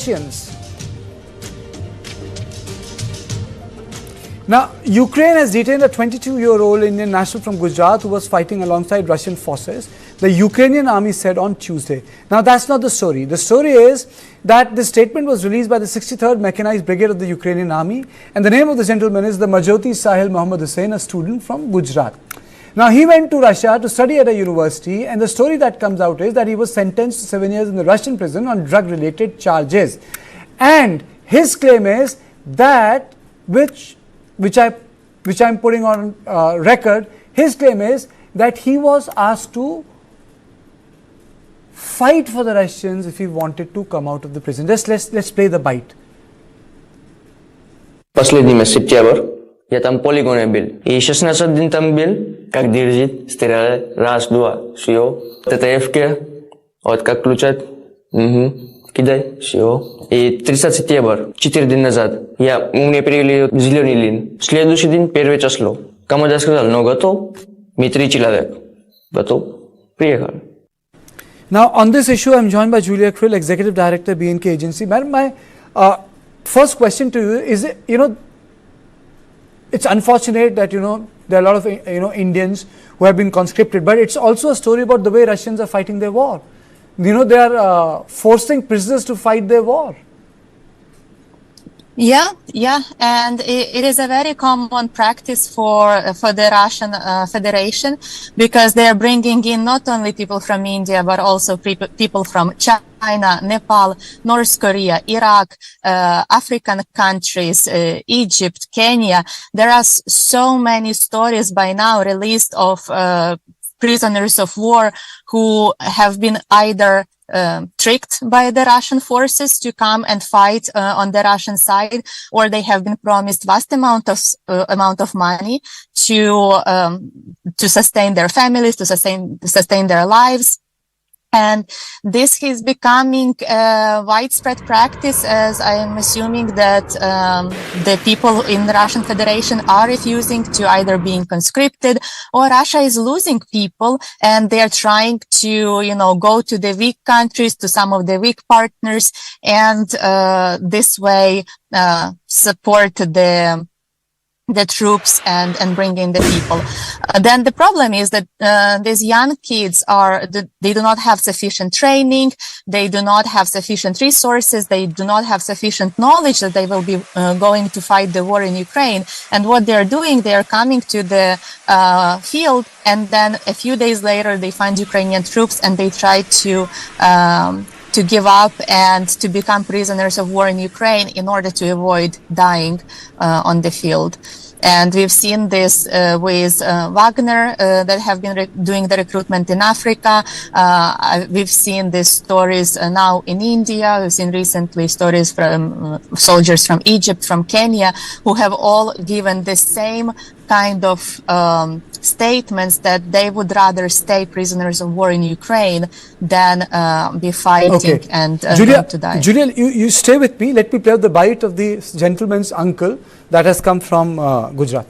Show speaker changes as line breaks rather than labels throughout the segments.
Russians. Now, Ukraine has detained a 22-year-old Indian national from Gujarat who was fighting alongside Russian forces, the Ukrainian army said on Tuesday. Now, that's not the story. The story is that the statement was released by the 63rd Mechanized Brigade of the Ukrainian army, and the name of the gentleman is the Majoti Sahil Mohamed Hussein, a student from Gujarat. Now, he went to Russia to study at a university, and the story that comes out is that he was sentenced to 7 years in the Russian prison on drug-related charges. And his claim is that, which I'm putting on record, his claim is that he was asked to fight for the Russians if he wanted to come out of the prison. Let's play the bite.
Последний сентябрь я там полигоне был. И 16 дней там был, как держит, стреляли, раз, два, все. ТТФ-ке, вот как включать, кидай, все. И 30 сентября, 4 дня назад, мне перевели зеленый лин. Следующий день, 1 число. Команда сказал, ну готов, мы 3 человека. Готов, приехали.
Now, on this issue, I'm joined by Julia Krill, Executive Director, BNK Agency. Madam, my first question to you is, it's unfortunate that, there are a lot of, Indians who have been conscripted, but it's also a story about the way Russians are fighting their war. They are forcing prisoners to fight their war.
Yeah, and it is a very common practice for the Russian Federation, because they are bringing in not only people from India, but also people from China, Nepal, North Korea, Iraq, African countries, Egypt, Kenya. There are so many stories by now released of prisoners of war who have been either tricked by the Russian forces to come and fight on the Russian side, or they have been promised vast amount of money to sustain their families, to sustain their lives. And this is becoming a widespread practice, as I am assuming that the people in the Russian Federation are refusing to either being conscripted, or Russia is losing people and they are trying to, go to the weak countries, to some of the weak partners, and this way support the troops and bring in the people. Then the problem is that these young kids they do not have sufficient training, they do not have sufficient resources, they do not have sufficient knowledge that they will be going to fight the war in Ukraine. And what they're doing, they are coming to the field, and then a few days later they find Ukrainian troops and they try to give up and to become prisoners of war in Ukraine in order to avoid dying on the field. And we've seen this with Wagner that have been doing the recruitment in Africa. We've seen these stories now in India. We've seen recently stories from soldiers from Egypt, from Kenya, who have all given the same kind of statements that they would rather stay prisoners of war in Ukraine than be fighting and
Julia,
to die.
Julia, you stay with me. Let me play the bite of the gentleman's uncle that has come from Gujarat.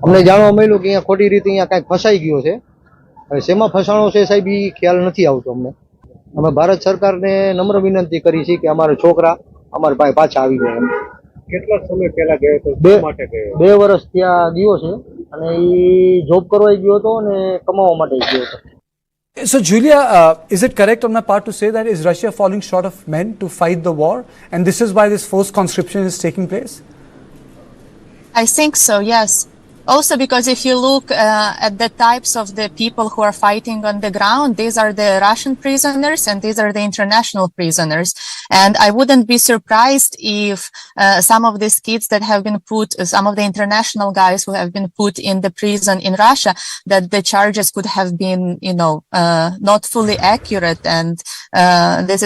અમને જાણવા મળ્યું કે અહીંયા ખોટી રીતે અહીંયા કાંઈક ફસાઈ ગયો છે. હવે શેમાં ફસાણો છે સાહેબ એ ખ્યાલ નથી આવતો અમને. અમે ભારત સરકારને નમ્ર વિનંતી કરી છે કે અમારા છોકરા અમારા પાસે પાછા આવી જાય.
કેટલા સમય પહેલા ગયો હતો? શા માટે ગયો?
2 વર્ષ ત્યાં ગયો છે અને એ જોબ કરવા ગયો હતો અને કમાવા માટે ગયો હતો.
So, Julia, is it correct on my part to say that is Russia falling short of men to fight the war, and this is why this forced conscription is taking place?
I think so, yes. Also, because if you look at the types of the people who are fighting on the ground, these are the Russian prisoners and these are the international prisoners. And I wouldn't be surprised if some of these kids that have been some of the international guys who have been put in the prison in Russia, that the charges could have been, not fully accurate. And this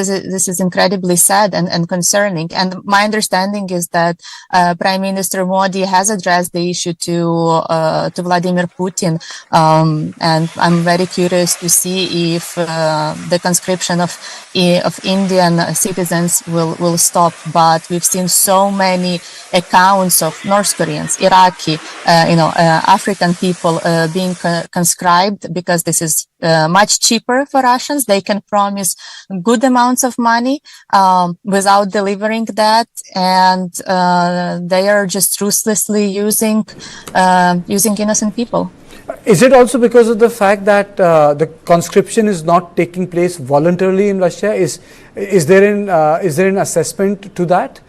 is incredibly sad and concerning. And my understanding is that Prime Minister Modi has addressed the issue to Vladimir Putin, and I'm very curious to see if the conscription of Indian citizens will stop. But we've seen so many accounts of North Koreans, Iraqi, African people being conscribed, because this is much cheaper for Russians. They can promise good amounts of money without delivering that, and they are just ruthlessly using innocent people.
Is it also because of the fact that the conscription is not taking place voluntarily in Russia? Is there an assessment to that?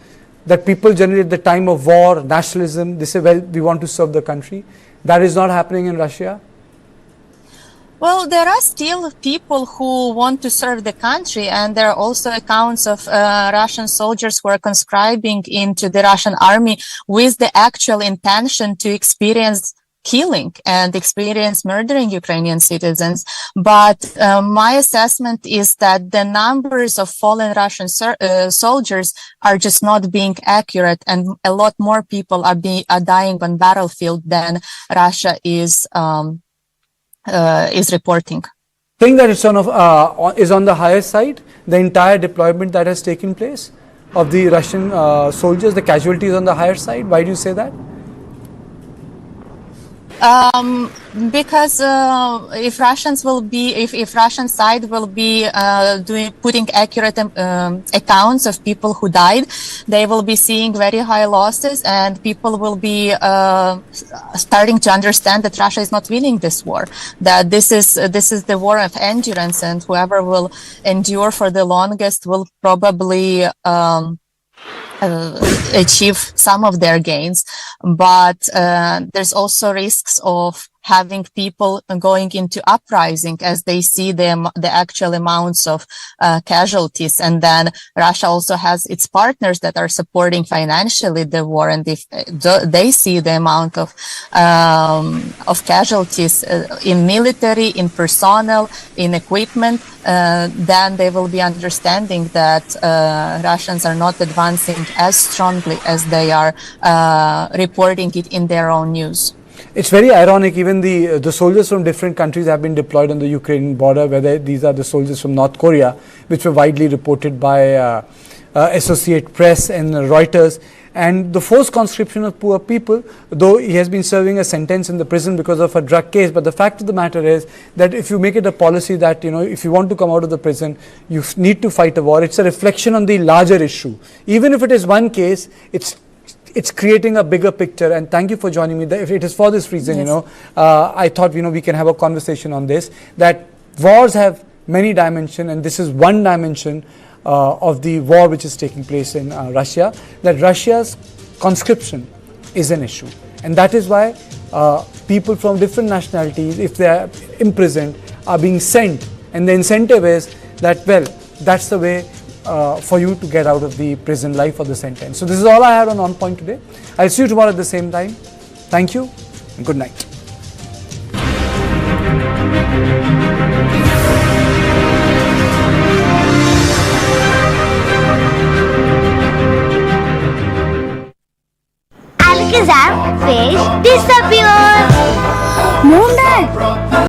That people generally at the time of war, nationalism, they say, well, we want to serve the country. That is not happening in Russia?
Well, there are still people who want to serve the country, and there are also accounts of Russian soldiers who are conscribing into the Russian army with the actual intention to experience killing and experience murdering Ukrainian citizens. But my assessment is that the numbers of fallen Russian soldiers are just not being accurate, and a lot more people are dying on battlefield than Russia is reporting.
Think that it's is on the higher side, the entire deployment that has taken place of the Russian soldiers, the casualties on the higher side. Why do you say that?
Because if Russian side will be putting accurate accounts of people who died, they will be seeing very high losses, and people will be starting to understand that Russia is not winning this war. That this is the war of endurance, and whoever will endure for the longest will probably achieve some of their gains. But there's also risks of having people going into uprising as they see the actual amounts of casualties. And then Russia also has its partners that are supporting financially the war. And if they see the amount of casualties in military, in personnel, in equipment, then they will be understanding that Russians are not advancing as strongly as they are reporting it in their own news.
It's very ironic, even the soldiers from different countries have been deployed on the Ukrainian border, whether these are the soldiers from North Korea, which were widely reported by Associated Press and Reuters, and the forced conscription of poor people, though he has been serving a sentence in the prison because of a drug case. But the fact of the matter is that if you make it a policy that, if you want to come out of the prison, you need to fight a war, it's a reflection on the larger issue. Even if it is one case, it's creating a bigger picture. And thank you for joining me. If it is for this reason,
yes.
I thought, we can have a conversation on this, that wars have many dimensions, and this is one dimension of the war which is taking place in Russia, that Russia's conscription is an issue. And that is why people from different nationalities, if they are imprisoned, are being sent. And the incentive is that, well, that's the way for you to get out of the prison life or the sentence. So this is all I had on Point today. I'll see you tomorrow at the same time. Thank you and good night.
Alakazam fish disappear. Moonlight.